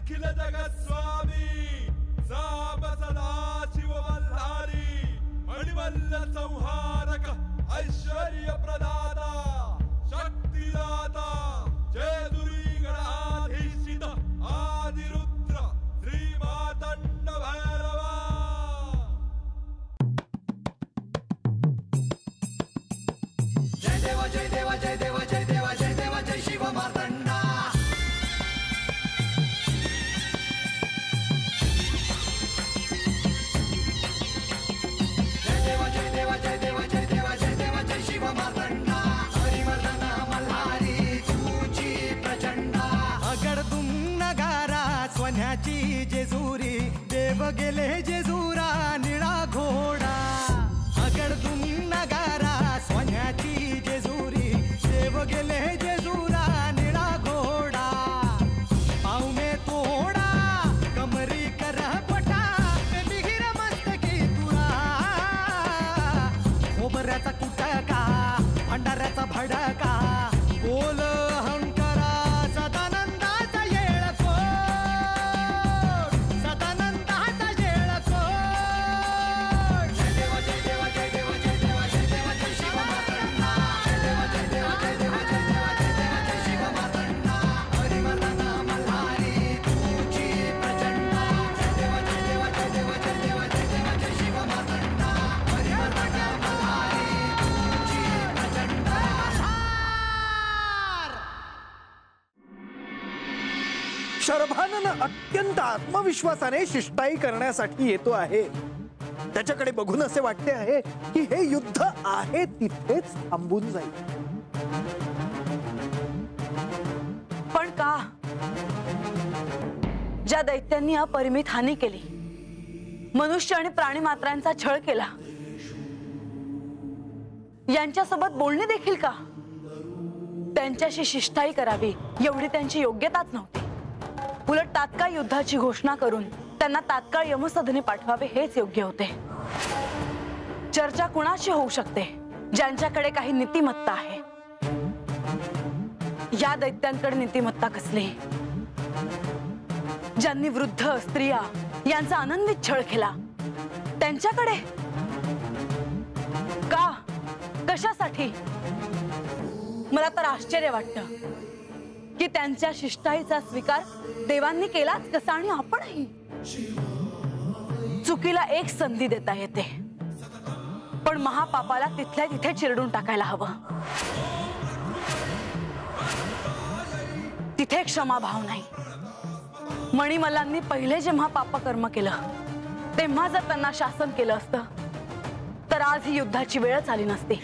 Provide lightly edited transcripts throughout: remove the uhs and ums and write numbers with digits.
अखिल जगस्वामी साम सदा शिव मल्हारी मणिमल्ल संहारक ऐश्वर्य प्रदाता शक्तिदाता जय दुरी गणाधीशित आदिरुद्र श्री मातंड भैरवा। जय देव जय देव जय देव जय देव जय देव जय शिव मातंडा। जय देव जय देव जय देव जय देव जय देव जय शिव मातंडा। हरिवर्धन मल्हारी तुझी प्रचंडा। अगडदुम नगारा सोन्याची जेजुरी देव गेले जेजुरा निळा घोडा। अगडदुम नगारा सोन्याची जेजुरी देव गेले जेजुरा निळा घोडा। पाव में तोडा कमरी कर पटा मिहिर मस्तकी तुरा। खोबऱ्याचा कुटका भंडाऱ्याचा भडका बोल अहंकारा सदानंदाचा येळकोट सदानंदाचा येळकोट। जय देव जय देव जय देव जय देव जय देव जय शिव मातंडा। जय देव जय देव जय देव जय देव जय देव जय शिव मातंडा। हरिवर्धन मल्हारी तुझी प्रचंडा। जय देव जय देव जय देव जय देव जय देव जय शिव मातंडा। हरिवर्धन मल्हारी तुझी प्रचंडा। शरभानन अत्यंत आत्मविश्वासाने शिष्टाई करण्यासाठी येतो आहे। त्याच्याकडे बघून असे वाटते आहे की हे युद्ध आहे तिथेच थांबून जाईल। पण का? ज्या दैत्यांनी अपरिमित हानी केली, मनुष्य आणि प्राणी मात्रांचा छळ केला, यांच्यासोबत बोलणे देखील का? त्यांच्याशी शिष्टाई करावी एवढी त्यांची योग्यताच नव्हती। उलट तात्काळ युद्धाची घोषणा करून त्यांना तात्काळ यमसदनी पाठवावे हेच योग्य होते। चर्चा कुणाशी होऊ शकते? ज्यांच्याकडे काही नीतिमत्ता आहे। या दैत्यांकडे नीतिमत्ता कसली? ज्यांनी वृद्ध स्त्रिया यांचा आनंदित छळ केला, त्यांच्याकडे का? कशासाठी? मला तर आश्चर्य वाटतं की त्यांच्या शिष्टाईचा स्वीकार देवांनी केलाच कसा आणि आपणही। चुकीला एक संधी देता येते, पण महापापाला तिथल्या तिथे चिरडून टाकायला हवं। तिथे क्षमाभाव नाही। मणिमल्लांनी पहिले जेव्हा पापकर्म केलं तेव्हा जर त्यांना शासन केलं असतं तर आज ही युद्धाची वेळच आली नसती।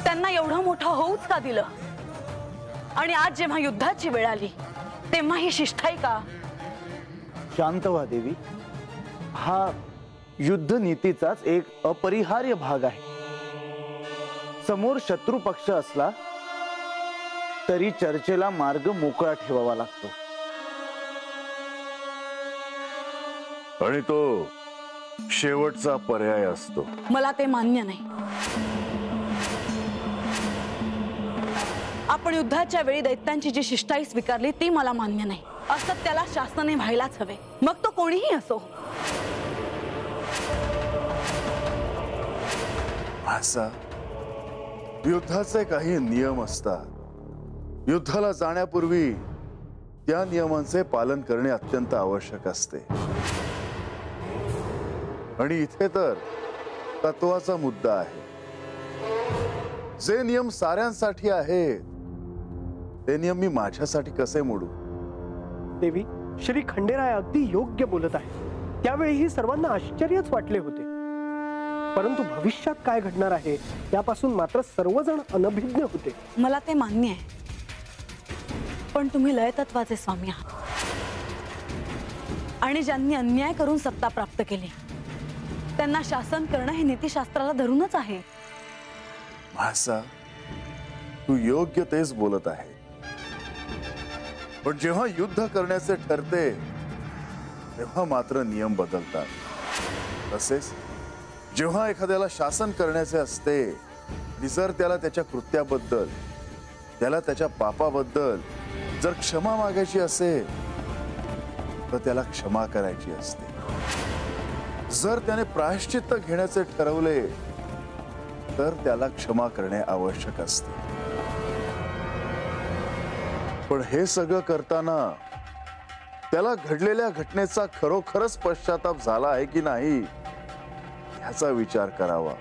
त्यांना एवढं मोठं होऊच का दिलं? आणि आज जेव्हा युद्धाची वेळ आली तेव्हा ही शिष्टाई का? शांत व्हा देवी। हा युद्ध नीतीचाच एक अपरिहार्य भाग आहे। समोर शत्रू पक्ष असला तरी चर्चेला मार्ग मोकळा ठेवावा लागतो। आणि तो शेवटचा पर्याय असतो। मला ते मान्य नाही। आपण युद्धाच्या वेळी दैत्यांची जी शिष्टाई स्वीकारली ती मला मान्य नाही। असं त्याला शासनाने व्हायलाच हवे, मग तो कोणीही असो। असा युद्धाचे काही नियम असतात। युद्धाला जाण्यापूर्वी त्या नियमांचे पालन करणे अत्यंत आवश्यक असते। आणि इथे तर तत्वाचा मुद्दा आहे। जे नियम साऱ्यांसाठी आहेत ते नियम मी माझ्यासाठी कसे मोडू? देवी, श्री खंडेराय अगदी योग्य बोलत आहे। त्यावेळीही सर्वांना आश्चर्यच वाटले होते, परंतु भविष्यात काय घडणार आहे यापासून मात्र सर्वजण अनभिज्ञ होते। मला ते मान्य आहे, पण तुम्ही लयतत्वाचे स्वामी आहात आणि ज्यांनी अन्याय करून सत्ता प्राप्त केली त्यांना शासन करणं हे नीतिशास्त्राला धरूनच आहे। भासा, तू योग्य तेच बोलत आहे, पण जेव्हा युद्ध करण्याचे ठरते तेव्हा मात्र नियम बदलतात। तसेच जेव्हा एखाद्याला शासन करण्याचे असते, जर त्याला त्याच्या कृत्याबद्दल त्याला त्याच्या पापाबद्दल जर क्षमा मागायची असेल तर त्याला क्षमा करायची असते. जर त्याने प्रायश्चित्त घेण्याचे ठरवले तर त्याला क्षमा करणे आवश्यक असते. पण हे सगळं करताना त्याला घडलेल्या घटनेचा खरोखरच पश्चाताप झाला आहे की नाही याचा विचार करावा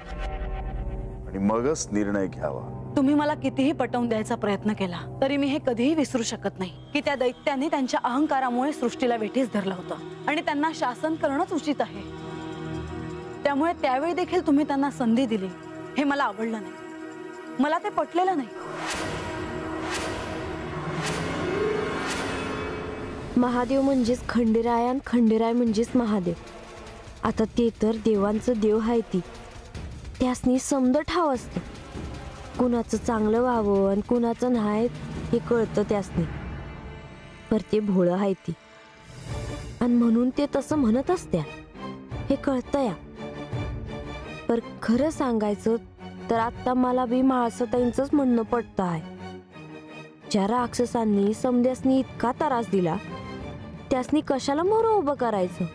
आणि मगच निर्णय घ्यावा. तुम्ही मला कितीही पटवून द्यायचा प्रयत्न केला तरी मी हे कधीही विसरू शकत नाही की त्या दैत्यांनी त्यांच्या अहंकारामुळे सृष्टीला वेठीस धरलं होतं आणि त्यांना शासन करणंच उचित आहे. त्यामुळे त्यावेळी देखील तुम्ही त्यांना संधी दिली हे मला आवडलं नाही. मला ते पटलेलं नाही. महादेव म्हणजेच खंडेराय आणि खंडेराय म्हणजेच महादेव. आता ते तर देवांचं देव आहे ती. त्यासनी समद ठाव असतं. कुणाचं चांगलं व्हावं आणि कुणाचं नाही हे कळतं त्यासनी. पर ते भोळं आहे ती आणि म्हणून ते तसं म्हणत असत्या हे कळतं या. पर खरं सांगायचं तर आता मला बी म्हाळसाताईंचंच म्हणणं पडतं आहे. ज्या राक्षसांनी समद्यासनी इतका त्रास दिला त्यासनी कशाला मोर उभं करायचं.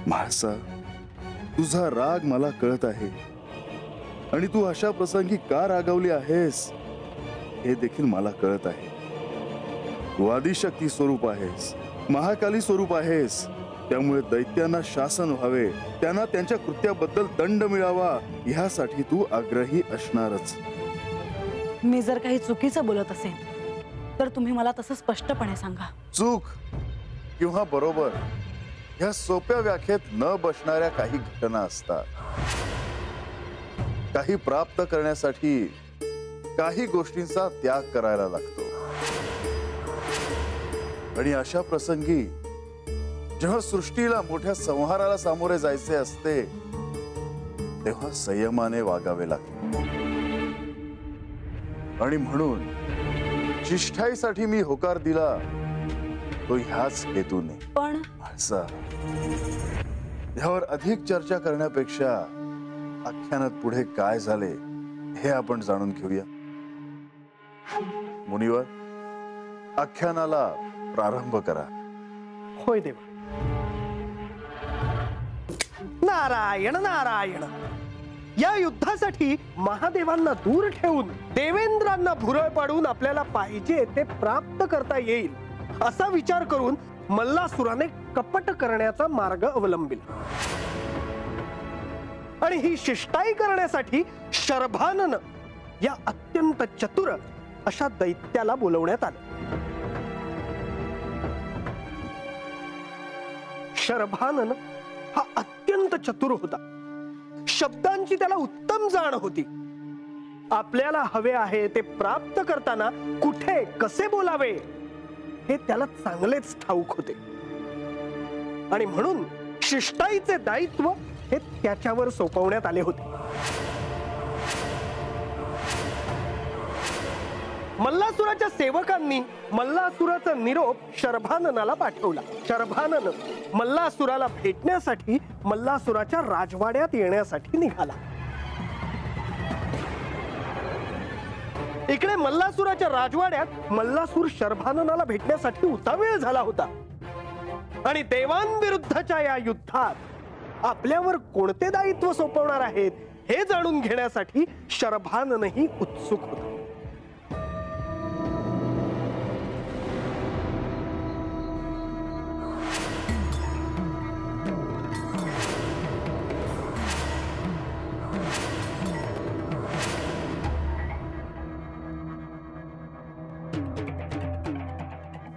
म्हाळसा, तुझा राग मला कळत आहे आणि तू अशा प्रसंगी का रागावली आहेस हे देखील मला कळत आहे. तू आदिशक्ती स्वरूप आहेस, महाकाली स्वरूप आहेस. त्यामुळे दैत्यांना शासन व्हावे, त्यांना त्यांच्या कृत्याबद्दल दंड मिळावा ह्यासाठी तू आग्रही असणारच. मी जर काही चुकीचं बोलत असेल तर तुम्ही मला तसं स्पष्टपणे सांगा. चूक किंवा बरोबर ह्या सोप्या व्याख्येत न बसणाऱ्या काही घटना असतात. काही प्राप्त करण्यासाठी काही गोष्टींचा त्याग करायला लागतो आणि अशा प्रसंगी जेव्हा सृष्टीला मोठ्या संहाराला सामोरे जायचे असते तेव्हा संयमाने वागावे लागते. आणि म्हणून शिष्ठाईसाठी मी होकार दिला तो ह्याच हेतूने. पण म्हाळसा, ह्यावर अधिक चर्चा करण्यापेक्षा आख्यानात पुढे काय झाले हे आपण जाणून घेऊया. मुनिवर, आख्यानाला प्रारंभ करा. होय देवा. नारायण नारायण. या युद्धासाठी महादेवांना दूर ठेवून देवेंद्रांना भुरळ पाडून आपल्याला पाहिजे ते प्राप्त करता येईल असा विचार करून मल्लासुराने कपट करण्याचा मार्ग अवलंबिला आणि ही शिष्टाई करण्यासाठी शर्भानन या अत्यंत चतुर अशा दैत्याला बोलवण्यात आलं. शर्भानन हा अत्यंत चतुर होता. शब्दांची त्याला उत्तम जाण होती. आपल्याला हवे आहे ते प्राप्त करताना कुठे कसे बोलावे हे त्याला चांगलेच ठाऊक होते आणि म्हणून शिष्टाईचे दायित्व हे त्याच्यावर सोपवण्यात आले होते. मल्लासुराच्या सेवकांनी मल्लासुराचा निरोप शर्भाननाला पाठवला. शर्भानन मल्लासुराला भेटण्यासाठी मल्लासुराच्या राजवाड्यात येण्यासाठी निघाला. इकडे मल्लासुराच्या राजवाड्यात मल्लासूर शर्भाननाला भेटण्यासाठी उतावीळ झाला होता आणि देवांविरुद्धच्या या युद्धात आपल्यावर कोणते दायित्व सोपवणार आहेत हे जाणून घेण्यासाठी शर्भाननही उत्सुक होता.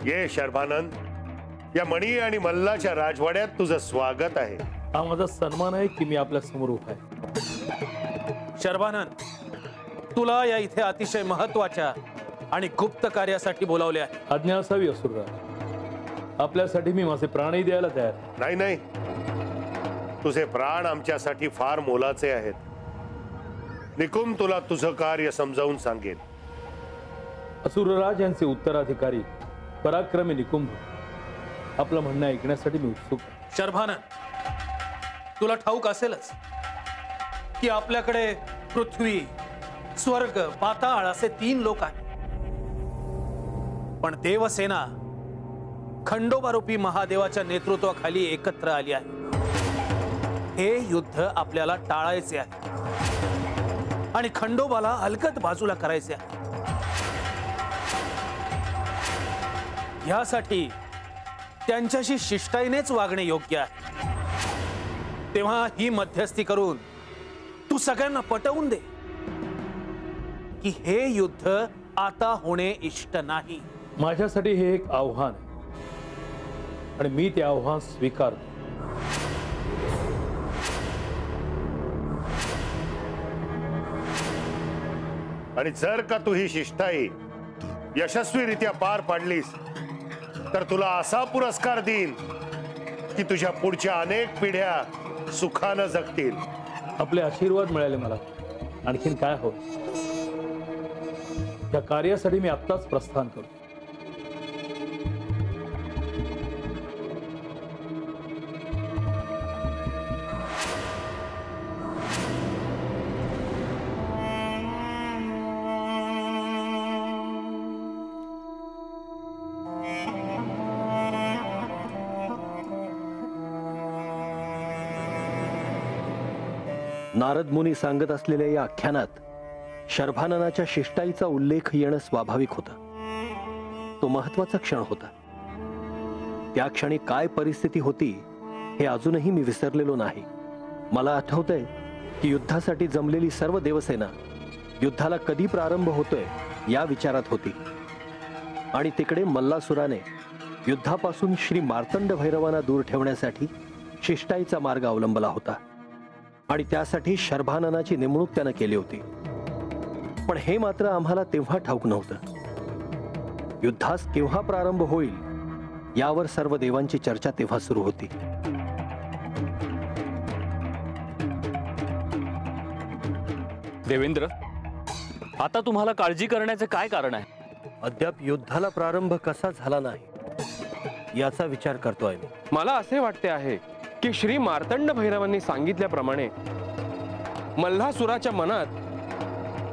ये शर्भानंद, या मणी आणि मल्लाच्या राजवाड्यात तुझं स्वागत आहे. हा माझा सन्मान आहे की मी आपल्या समोर उभा आहे. शर्भानंद, तुला या इथे अतिशय महत्वाच्या आणि गुप्त कार्यासाठी बोलावले आहे. आज्ञा असावी असुरराज. आपल्यासाठी मी माझे प्राणही द्यायला तयार. नाही नाही, तुझे प्राण आमच्यासाठी फार मोलाचे आहेत. निकुम तुला तुझं कार्य समजावून सांगेल. असुरराज यांचे उत्तराधिकारी पराक्रमी निकुंभ आपलं म्हणणं ऐकण्यासाठी मी उत्सुक आहे. शर्भानंद, तुला ठाऊक असेलच की आपल्याकडे पृथ्वी, स्वर्ग पाताळ असे 3 लोक आहेत, पण देवसेना खंडोबारूपी महादेवाच्या नेतृत्वाखाली एकत्र आली आहे. हे युद्ध आपल्याला टाळायचे आहे आणि खंडोबाला हलकत बाजूला करायचे आहे. यासाठी त्यांच्याशी शिष्टाईनेच वागणे योग्य आहे. तेव्हा ही मध्यस्थी करून तू सगळ्यांना पटवून दे की हे युद्ध आता होणे इष्ट नाही. माझ्यासाठी हे एक आव्हान आहे आणि मी ते आव्हान स्वीकारतो. आणि जर का तू ही शिष्टाई यशस्वीरित्या पार पाडलीस तर तुला असा पुरस्कार देईन की तुझ्या पुढच्या अनेक पिढ्या सुखानं जगतील. आपले आशीर्वाद मिळाले मला, आणखीन काय हो. या कार्यासाठी मी आत्ताच प्रस्थान करतो. नारद मुनी सांगत असलेल्या या आख्यानात शर्भाननाच्या शिष्टाईचा उल्लेख येणं स्वाभाविक होतं. तो महत्वाचा क्षण होता. त्या क्षणी काय परिस्थिती होती हे अजूनही मी विसरलेलो नाही. मला आठवतंय की युद्धासाठी जमलेली सर्व देवसेना युद्धाला कधी प्रारंभ होतोय या विचारात होती आणि तिकडे मल्लासुराने युद्धापासून श्री मार्तंड भैरवांना दूर ठेवण्यासाठी शिष्टाईचा मार्ग अवलंबला होता आणि त्यासाठी शर्भाननाची नेमणूक त्यानं केली होती. पण हे मात्र आम्हाला तेव्हा ठाऊक नव्हतं. युद्धास केव्हा प्रारंभ होईल यावर सर्व देवांची चर्चा तेव्हा सुरू होती. देवेंद्र, आता तुम्हाला काळजी करण्याचे काय कारण आहे? अद्याप युद्धाला प्रारंभ कसा झाला नाही याचा विचार करतोय मी. मला असे वाटते आहे की श्री मार्तंड भैरवांनी सांगितल्याप्रमाणे मल्हासुराच्या मनात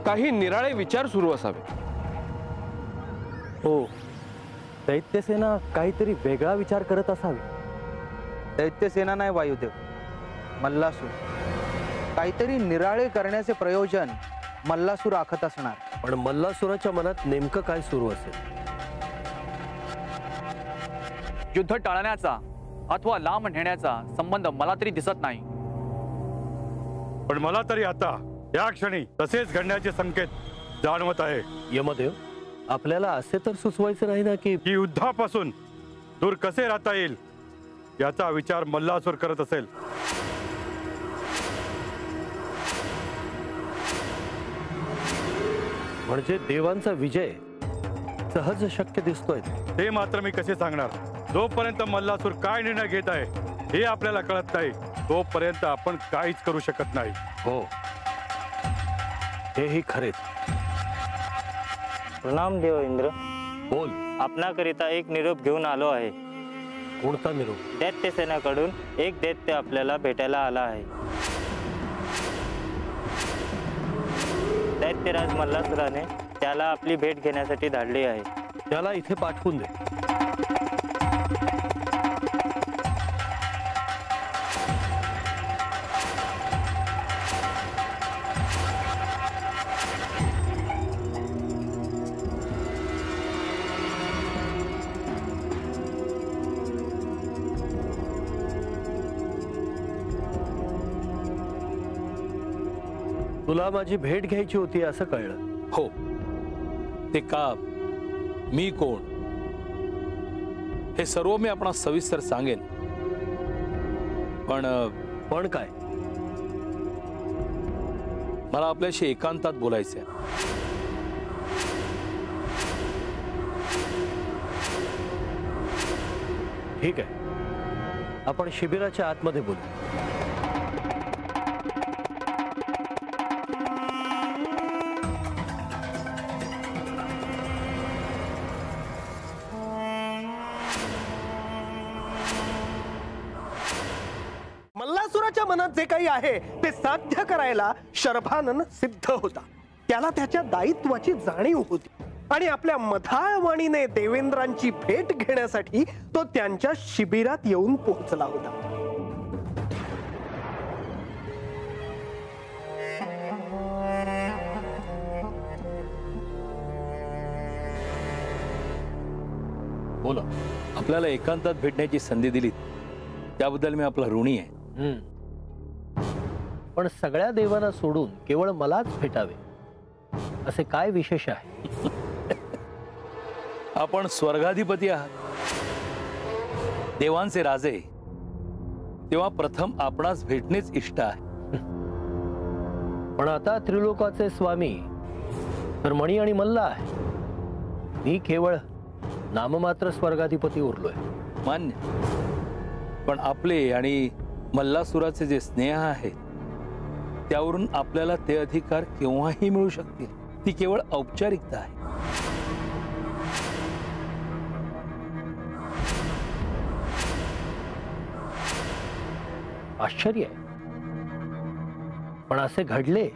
काही निराळे विचार सुरू असावे. हो, दैत्यसेना काहीतरी वेगळा विचार करत असावी. दैत्यसेना नाही वायुदेव, मल्लासूर. काहीतरी निराळे करण्याचे प्रयोजन मल्लासूर आखत असणार. पण मल्लासुराच्या मनात नेमकं काय सुरू असेल? युद्ध टाळण्याचा अथवा लांब नेण्याचा संबंध मला तरी दिसत नाही. पण मला तरी आता या क्षणी तसेच घडण्याचे संकेत जाणवत आहे. यमदेव, आपल्याला असे तर सुचवायचे नाही ना की युद्धापासून दूर कसे राहता येईल याचा विचार मल्लासूर करत असेल. म्हणजे देवांचा विजय सहज शक्य दिसतोय. ते मात्र मी कसे सांगणार. जोपर्यंत मल्लासूर काय निर्णय घेत आहे हे आपल्याला कळत नाही तोपर्यंत आपण काहीच करू शकत नाही. हो, हेही खरेच. प्रणाम देव इंद्र. बोल. आपणाकरिता एक निरोप घेऊन आलो आहे. कोणता निरोप? दैत्यसेनाकडून एक दैत्य आपल्याला भेटायला आला आहे. दैत्यराज मल्लासुराने त्याला आपली भेट घेण्यासाठी धाडली आहे. त्याला इथे पाठवून दे. तुला माझी भेट घ्यायची होती असं कळलं. हो, ते का, मी कोण हे सर्व मी आपणास सविस्तर सांगेन. पण काय? मला आपल्याशी एकांतात बोलायचे आहे. ठीक आहे, आपण शिबिराच्या आतमध्ये बोलू. मल्लासुराच्या मनात जे काही आहे ते साध्य करायला शर्भानन सिद्ध होता. त्याला त्याच्या दायित्वाची जाणीव होती आणि आपल्या मधाळ वाणीने देवेंद्रांची भेट घेण्यासाठी तो त्यांच्या शिबिरात येऊन पोहोचला होता. बोला. आपल्याला एकांतात भेटण्याची संधी दिली त्याबद्दल मी आपला ऋणी आहे. पण सगळ्या देवांना सोडून केवळ मलाच भेटावे असे काय विशेष आहे? आपण स्वर्गाधिपती आहात, देवांचे राजे, तेव्हा प्रथम आपणास भेटणेच इष्ट आहे. पण आता त्रिलोकाचे स्वामी तर मणी आणि मल्ला आहे. मी केवळ नाममात्र स्वर्गाधिपती उरलोय. मान्य. पण आपले आणि मल्लासुराचे जे स्नेह आहेत त्यावरून आपल्याला ते अधिकार केव्हाही मिळू शकतील. ती केवळ औपचारिकता आहे. आश्चर्य आहे, पण असे घडले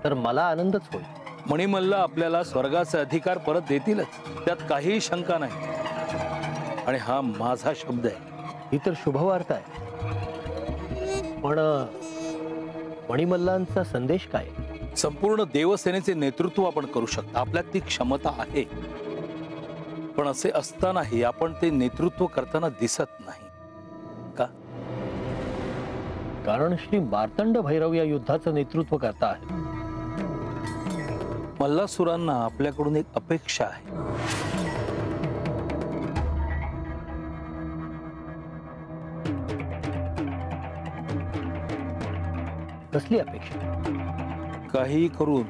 तर मला आनंदच होईल. मणिमल्ला आपल्याला स्वर्गाचे अधिकार परत देतीलच, त्यात काहीही शंका नाही. आणि हा माझा शब्द आहे. ही तर शुभवार्ता आहे. पण मणिमल्लांचा संदेश काय? संपूर्ण देवसेनेचे नेतृत्व आपण करू शकता, आपल्यात ती क्षमता आहे. पण असे असतानाही आपण ते नेतृत्व करताना दिसत नाही का? कारण श्री मार्तंड भैरव या युद्धाचं नेतृत्व करता आहे. मल्लासुरांना आपल्याकडून एक अपेक्षा आहे. कसली अपेक्षा? काही करून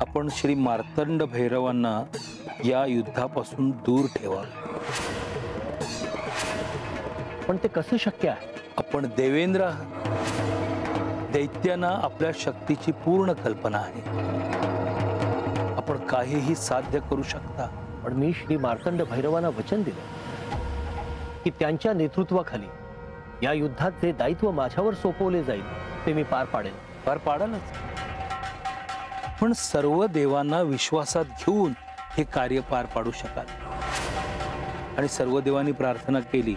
आपण श्री मार्तंड भैरवांना या युद्धापासून दूर ठेवा. पण ते कसं शक्य आहे? आपण देवेंद्र आहात. दैत्यांना आपल्या शक्तीची पूर्ण कल्पना आहे. आपण काहीही साध्य करू शकता. पण मी श्री मार्तंड भैरवांना वचन दिलं की त्यांच्या नेतृत्वाखाली या युद्धात जे दायित्व माझ्यावर सोपवले जाईल ते मी पार पाडेन. पार पाडालच. पण सर्व देवांना विश्वासात घेऊन हे कार्य पार पाडू शकाल. आणि सर्व देवांनी प्रार्थना केली.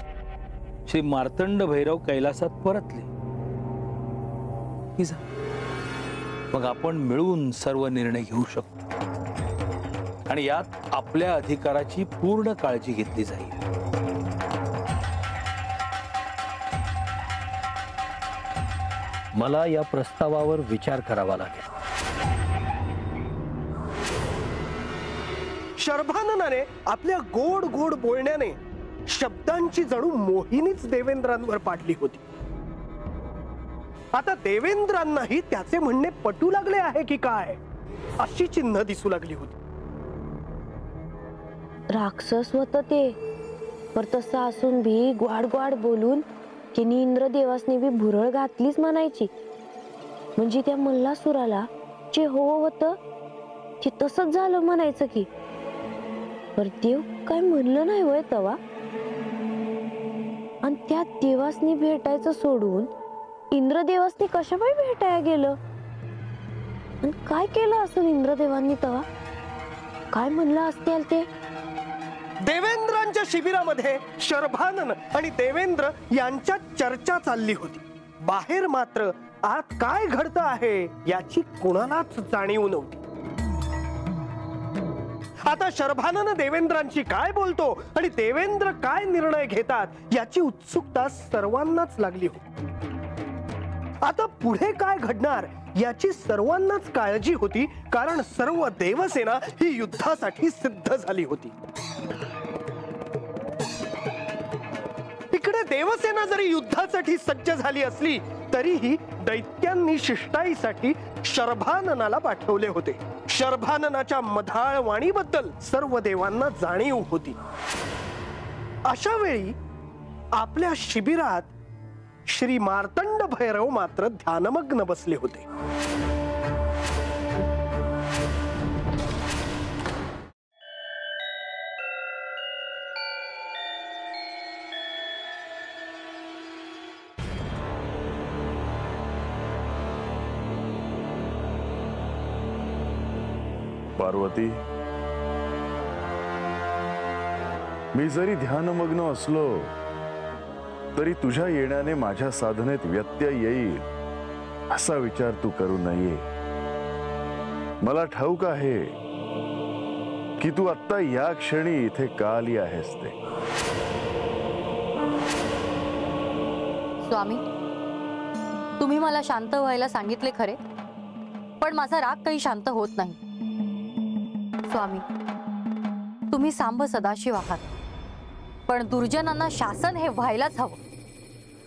श्री मार्तंड भैरव कैलासात परतले. मग आपण मिळून सर्व निर्णय घेऊ शकतो आणि यात आपल्या अधिकाराची पूर्ण काळजी घेतली जाईल. मला या प्रस्तावावर विचार करावा लागेल. शर्भाननाने आपल्या गोड गोड बोलण्याने शब्दांची जणू मोहिनीच देवेंद्रांवर पाडली होती. आता देवेंद्रांनाही त्याचे म्हणणे पटू लागले आहे की काय अशी चिन्ह दिसू लागली होती. राक्षस होत ते, पर तसं असून भी ग्वाड ग्वाड बोलून तिने इंद्रदेवासनी बी भुरळ घातलीच म्हणायची. म्हणजे त्या मल्लासुराला जे होतं ते तसंच झालं म्हणायचं की. पर देव काय म्हणलं नाही होय तवा. आणि त्या देवासनी भेटायचं सोडून इंद्रदेवासनी कशापाई भेटायला गेलं आणि काय केलं असं इंद्रदेवांनी तवा? काय म्हणलं असतील ते? देवेंद्रांच्या शिबिरामध्ये शर्भानन आणि देवेंद्र यांच्यात चर्चा चालली होती. बाहेर मात्र आत काय घडतं आहे याची कुणालाच जाणीव नव्हती. आता शर्भानन देवेंद्रांची काय बोलतो आणि देवेंद्र काय निर्णय घेतात याची उत्सुकता सर्वांनाच लागली होती. आता पुढे काय घडणार याची सर्वांनाच काळजी होती, कारण सर्व देवसेना ही युद्धासाठी सिद्ध झाली होती. इकडे देवसेना जरी युद्धासाठी सज्ज झाली असली तरीही दैत्यांनी शिष्टाईसाठी शर्भाननाला पाठवले होते. शर्भाननाच्या मधाळ वाणीबद्दल सर्व देवांना जाणीव होती. अशा वेळी आपल्या शिबिरात श्री मार्तंड भैरव मात्र ध्यानमग्न बसले होते. पार्वती, मी जरी ध्यानमग्न असलो तरी तुझ्या येण्याने माझ्या साधनेत व्यत्यय येईल असा विचार तू करू नये. मला ठाऊक आहे की तू आत्ता या क्षणी इथे का आली आहेस ते. स्वामी, तुम्ही मला शांत व्हायला सांगितले खरे, पण माझा राग काही शांत होत नाही. स्वामी, तुम्ही सांब सदाशिव आहात, पण दुर्जनांना शासन हे व्हायलाच हवं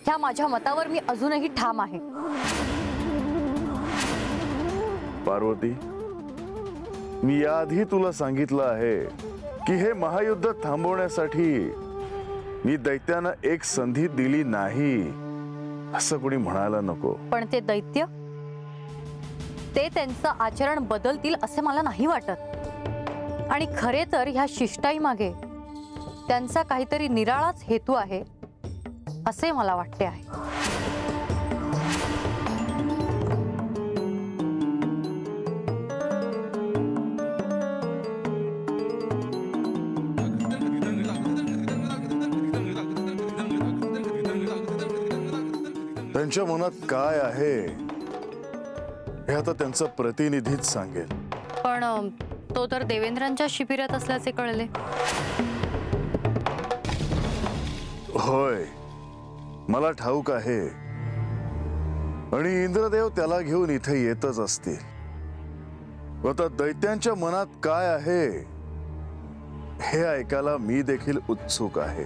ह्या माझ्या मतावर मी अजूनही ठाम आहे. पार्वती, मी याआधी तुला सांगितलं आहे की हे महायुद्ध थांबवण्यासाठी मी दैत्यांना एक संधी दिली नाही असं कोणी म्हणायला नको. पण ते दैत्य ते त्यांचं आचरण बदलतील असे मला नाही वाटत. आणि खरे तर ह्या शिष्टाई मागे त्यांचा काहीतरी निराळाच हेतू आहे असे मला वाटते आहे. त्यांच्या मनात काय आहे हे आता त्यांचा प्रतिनिधीच सांगेल. पण तो तर देवेंद्रांच्या शिबिरात असल्याचे कळले. होय, मला ठाऊक आहे. आणि इंद्रदेव त्याला घेऊन इथे येतच असतील. आता दैत्यांच्या मनात काय आहे हे ऐकायला मी देखील उत्सुक आहे.